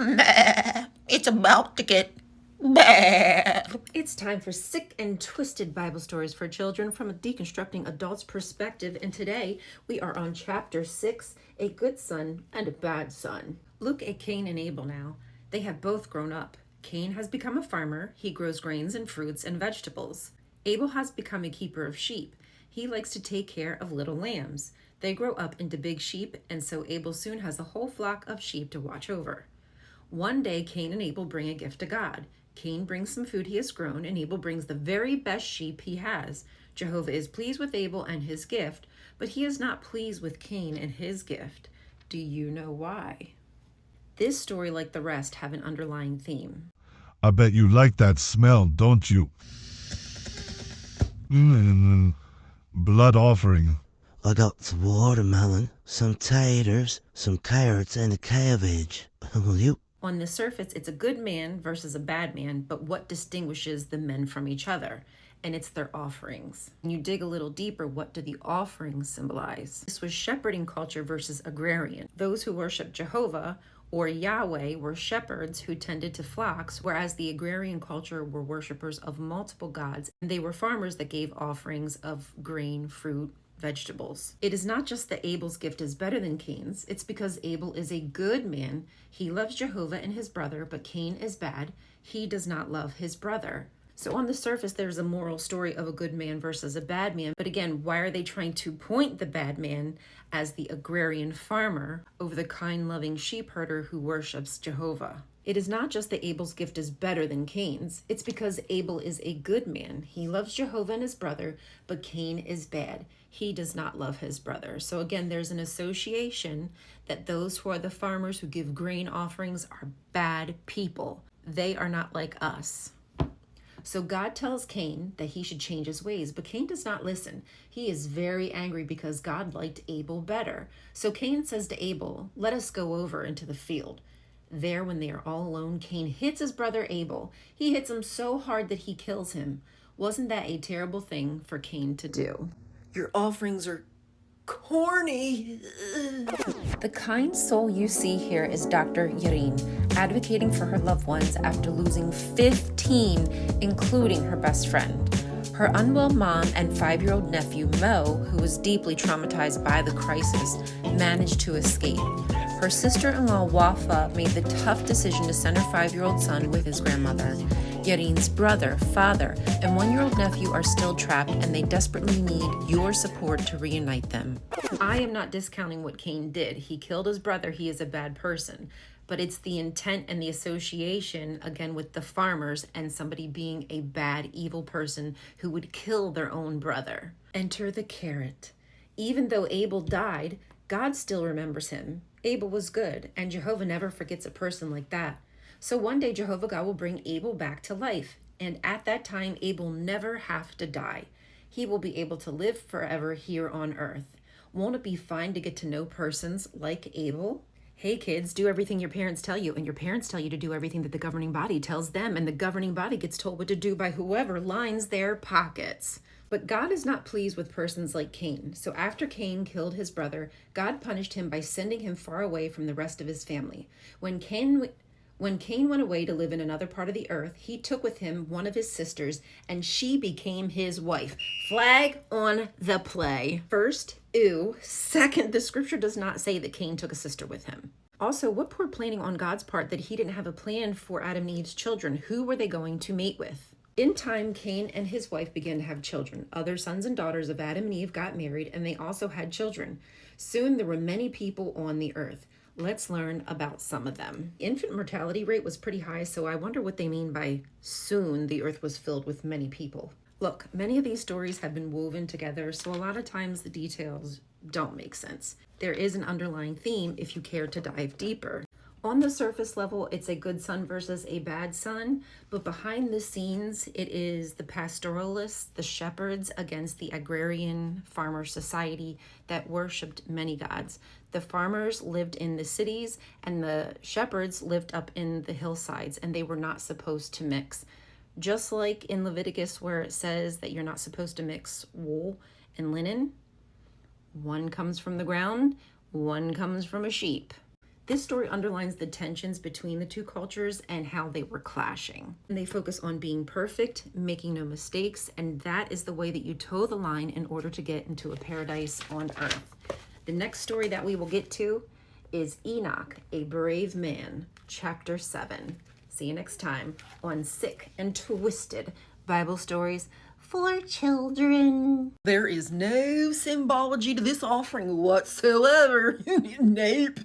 It's about to get bad. It's time for sick and twisted Bible stories for children from a deconstructing adult's perspective. And today we are on chapter 6, a good son and a bad son. Look at Cain and Abel now. They have both grown up. Cain has become a farmer. He grows grains and fruits and vegetables. Abel has become a keeper of sheep. He likes to take care of little lambs. They grow up into big sheep, and so Abel soon has a whole flock of sheep to watch over. One day, Cain and Abel bring a gift to God. Cain brings some food he has grown, and Abel brings the very best sheep he has. Jehovah is pleased with Abel and his gift, but he is not pleased with Cain and his gift. Do you know why? This story, like the rest, have an underlying theme. I bet you like that smell, don't you? Blood offering. I got some watermelon, some taters, some carrots, and a cabbage. Will you? On the surface, it's a good man versus a bad man, but what distinguishes the men from each other? And it's their offerings. When you dig a little deeper, what do the offerings symbolize? This was shepherding culture versus agrarian. Those who worship Jehovah or Yahweh were shepherds who tended to flocks, whereas the agrarian culture were worshipers of multiple gods. And they were farmers that gave offerings of grain, fruit, vegetables. It is not just that Abel's gift is better than Cain's. It's because Abel is a good man. He loves Jehovah and his brother, but Cain is bad. He does not love his brother. So on the surface, there's a moral story of a good man versus a bad man. But again, why are they trying to point the bad man as the agrarian farmer over the kind-loving sheep herder who worships Jehovah? It is not just that Abel's gift is better than Cain's. It's because Abel is a good man. He loves Jehovah and his brother, but Cain is bad. He does not love his brother. So again, there's an association that those who are the farmers who give grain offerings are bad people. They are not like us. So God tells Cain that he should change his ways, but Cain does not listen. He is very angry because God liked Abel better. So Cain says to Abel, "Let us go over into the field." There, when they are all alone, Cain hits his brother Abel. He hits him so hard that he kills him. Wasn't that a terrible thing for Cain to do? Your offerings are corny. The kind soul you see here is Dr. Yareen, advocating for her loved ones after losing 15, including her best friend. Her unwell mom and 5-year-old nephew, Mo, who was deeply traumatized by the crisis, managed to escape. Her sister-in-law, Wafa, made the tough decision to send her 5-year-old son with his grandmother. Yareen's brother, father, and 1-year-old nephew are still trapped, and they desperately need your support to reunite them. I am not discounting what Cain did. He killed his brother. He is a bad person. But it's the intent and the association, again, with the farmers and somebody being a bad, evil person who would kill their own brother. Enter the carrot. Even though Abel died, God still remembers him. Abel was good, and Jehovah never forgets a person like that. So one day Jehovah God will bring Abel back to life, and at that time Abel never have to die. He will be able to live forever here on earth. Won't it be fine to get to know persons like Abel? Hey kids, do everything your parents tell you, and your parents tell you to do everything that the governing body tells them, and the governing body gets told what to do by whoever lines their pockets. But God is not pleased with persons like Cain. So after Cain killed his brother, God punished him by sending him far away from the rest of his family. When Cain went away to live in another part of the earth, he took with him one of his sisters, and she became his wife. Flag on the play. First, ew. Second, the scripture does not say that Cain took a sister with him. Also, what poor planning on God's part that he didn't have a plan for Adam and Eve's children. Who were they going to mate with? In time, Cain and his wife began to have children. Other sons and daughters of Adam and Eve got married, and they also had children. Soon there were many people on the earth. Let's learn about some of them. Infant mortality rate was pretty high, so I wonder what they mean by soon the earth was filled with many people. Look, many of these stories have been woven together, so a lot of times the details don't make sense. There is an underlying theme if you care to dive deeper. On the surface level, it's a good son versus a bad son, but behind the scenes, it is the pastoralists, the shepherds against the agrarian farmer society that worshipped many gods. The farmers lived in the cities, and the shepherds lived up in the hillsides, and they were not supposed to mix. Just like in Leviticus, where it says that you're not supposed to mix wool and linen, one comes from the ground, one comes from a sheep. This story underlines the tensions between the two cultures and how they were clashing. And they focus on being perfect, making no mistakes, and that is the way that you toe the line in order to get into a paradise on earth. The next story that we will get to is Enoch, a Brave Man, chapter 7. See you next time on Sick and Twisted Bible Stories for Children. There is no symbology to this offering whatsoever. Nope.